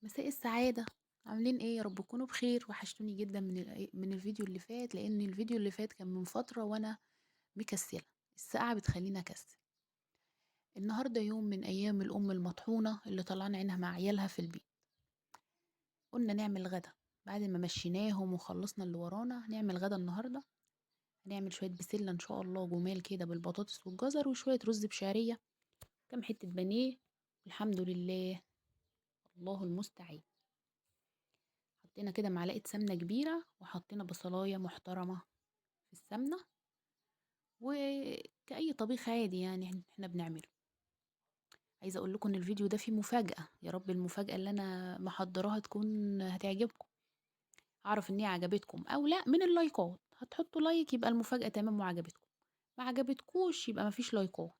مساء السعادة. عاملين ايه؟ يا رب تكونوا بخير. وحشتوني جدا من الفيديو اللي فات، لان الفيديو اللي فات كان من فترة وانا مكسلة. السقعة بتخليني اكسل. النهاردة يوم من ايام الام المطحونة اللي طلعنا عينها مع عيالها في البيت. قلنا نعمل غدا بعد ما مشيناهم وخلصنا اللي ورانا. هنعمل غدا النهاردة. هنعمل شوية بسلة ان شاء الله جمال كده بالبطاطس والجزر، وشوية رز بشعرية، كام حتة بانيه. الحمد لله. الله المستعان. حطينا كده معلقة سمنة كبيرة، وحطينا بصلاية محترمة في السمنة، وكأي طبيخ عادي يعني احنا بنعمله. عايزة اقول لكم ان الفيديو ده فيه مفاجأة. يا رب المفاجأة اللي انا محضراها تكون هتعجبكم. اعرف ان هي عجبتكم او لا من اللايكات. هتحطوا لايك يبقى المفاجأة تمام وعجبتكم، ما عجبتكوش يبقى مفيش لايكات.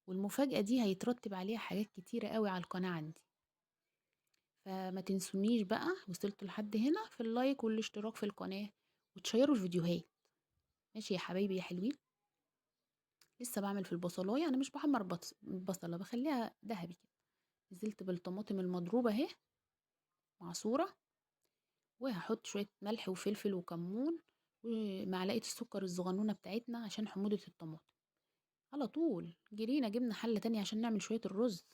والمفاجأة دي هيترتب عليها حاجات كتيرة قوي على القناة عندي. فما تنسونيش بقى، وصلتوا لحد هنا، في اللايك والاشتراك في القناة وتشيروا الفيديوهات. ماشي يا حبايبي يا حلوين. لسه بعمل في البصلايه، انا مش بحمر البصله، بخليها ذهبي كده. نزلت بالطماطم المضروبه اهي معصوره، وهحط شويه ملح وفلفل وكمون، ومعلقه السكر الصغنونه بتاعتنا عشان حموضه الطماطم. على طول جرينا جبنا حله تانية عشان نعمل شويه الرز.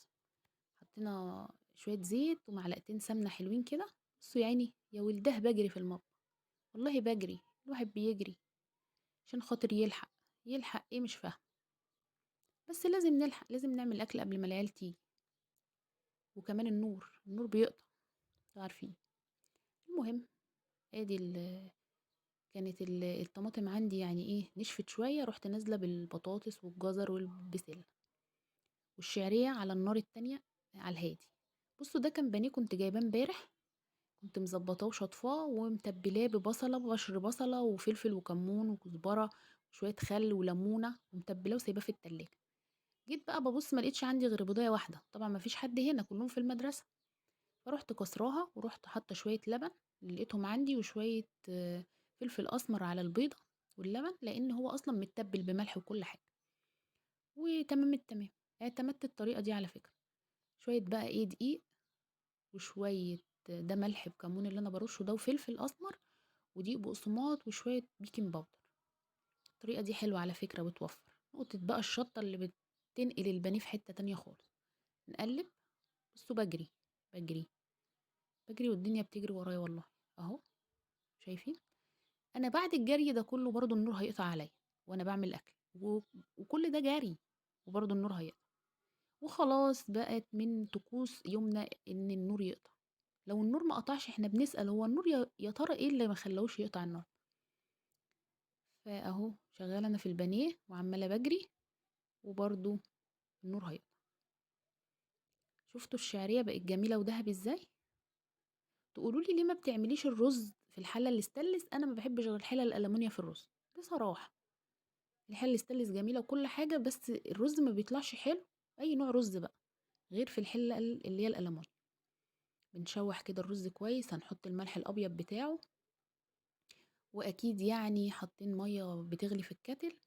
حطينا شويه زيت ومعلقتين سمنه حلوين كده. بصوا يا عيني يا ولده بجري في المطبخ. والله بجري، الواحد بيجري عشان خاطر يلحق. يلحق ايه؟ مش فاهم. بس لازم نلحق، لازم نعمل اكل قبل ما العيال تيجي. وكمان النور بيقطع، انتوا عارفين. المهم، ادي كانت الطماطم عندي يعني ايه نشفت شويه، رحت نازله بالبطاطس والجزر والبسله والشعريه على النار التانية على الهادي. بصوا ده كان بانيه كنت جايباه امبارح. كنت مظبطاه وشطفاه ومتبلاه ببصله، بشر بصله وفلفل وكمون وكزبره وشويه خل وليمونه، ومتبلاه وسايباه في التلاجة. جيت بقى ببص ما لقيتش عندي غير بيضايه واحده، طبعا ما فيش حد هنا كلهم في المدرسه. فرحت كسراها ورحت حاطه شويه لبن اللي لقيتهم عندي، وشويه فلفل اسمر على البيضه واللبن، لان هو اصلا متبل بملح وكل حاجه. وتمام التمام. اعتمدت الطريقه دي على فكره. شويه بقى ايه دقيق، وشويه ده ملح بكمون اللي انا برشه ده، وفلفل اسمر، ودقيق بقسماط، وشويه بيكنج باودر. الطريقه دي حلوه على فكره، بتوفر نقطه بقى الشطه اللي بتنقل البانيه في حته تانية خالص. نقلب. بصوا بجري بجري والدنيا بتجري ورايا والله. اهو، شايفين؟ انا بعد الجري ده كله برضو النور هيقطع عليا وانا بعمل الاكل وكل ده جري، وبرضو النور هيقطع. وخلاص بقت من طقوس يومنا ان النور يقطع. لو النور ما قطعش احنا بنسأل هو النور يا ترى ايه اللي ما خلاهوش يقطع النور. فاهو شغاله انا في البانيه وعماله بجري، وبرضو النور هيقطع. شفتوا الشعريه بقت جميله وذهبي ازاي؟ تقولوا لي ليه ما بتعمليش الرز في الحله الاستانلس؟ انا ما بحبش غير الحله الالومنيا في الرز بصراحه. الحله الاستانلس جميله وكل حاجه، بس الرز ما بيطلعش حلو. اي نوع رز بقى، غير في الحله اللي هي الالومنيا. بنشوح كده الرز كويس، هنحط الملح الابيض بتاعه، واكيد يعني حاطين ميه بتغلي في الكتل،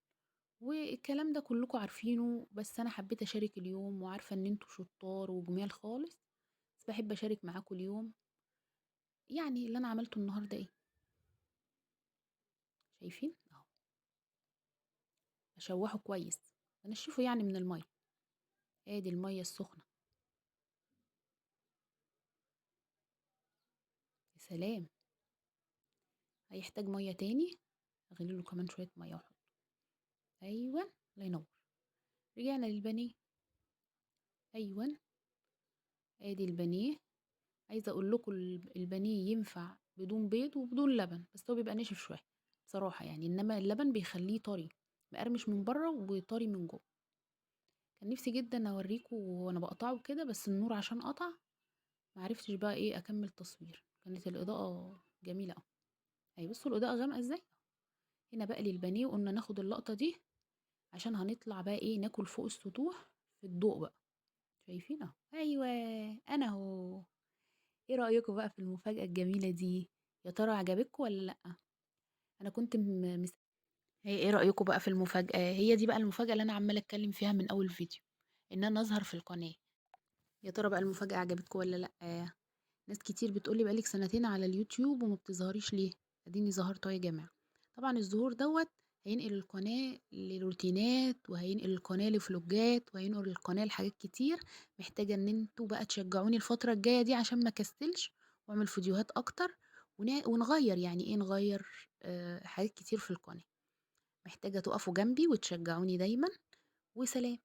والكلام ده كلكم عارفينه. بس انا حبيت اشارك اليوم، وعارفه ان انتوا شطار وجمال خالص، بس بحب اشارك معاكم اليوم. يعني اللي انا عملته النهارده ايه؟ شايفين اهو. اشوحه كويس، انشفه يعني من الميه. ادي الميه السخنه. يا سلام. هيحتاج ميه تاني، اغلي له كمان شويه ميه واحط. ايوه، الله ينور. رجعنا للبانيه. ايوه، ادي البانيه. عايزه اقول لكم البانيه ينفع بدون بيض وبدون لبن، بس هو بيبقى ناشف شويه بصراحه يعني، انما اللبن بيخليه طري، مقرمش من بره وطري من جوه. كان نفسي جدا اوريكم وانا بقطعه كده، بس النور عشان قطع معرفتش بقى ايه اكمل تصوير. كانت الاضاءه جميله قوي. اهي بصوا الاضاءه غامقه ازاي. هنا بقى للبانيه، وقلنا ناخد اللقطه دي عشان هنطلع بقى ايه ناكل فوق السطوح في الضوء بقى. شايفين اهو. ايوه، انا اهو. ايه رأيكم بقى في المفاجأة الجميلة دي؟ يا ترى عجبتكم ولا لأ؟ انا كنت هي ايه رأيكم بقى في المفاجأة؟ هي دي بقى المفاجأة اللي انا عمالة اتكلم فيها من اول فيديو، ان انا اظهر في القناة. يا ترى بقى المفاجأة عجبتكم ولا لأ؟ ناس كتير بتقول لي: "بقى لِك سنتين على اليوتيوب وما بتظهريش ليه؟" أديني ظهرت أهو يا جماعة. طبعًا الظهور دوّة هينقل القناة لروتينات، وهينقل القناة لفلوجات، وهينقل القناة لحاجات كتير، محتاجة إن أنتم بقى تشجعوني الفترة الجاية دي عشان ما أكسّلش وأعمل فيديوهات أكتر، ونغيّر، يعني إيه نغيّر؟ حاجات كتير في القناة. محتاجة تُقفوا جنبي وتشجعوني دايمًا، وسلام.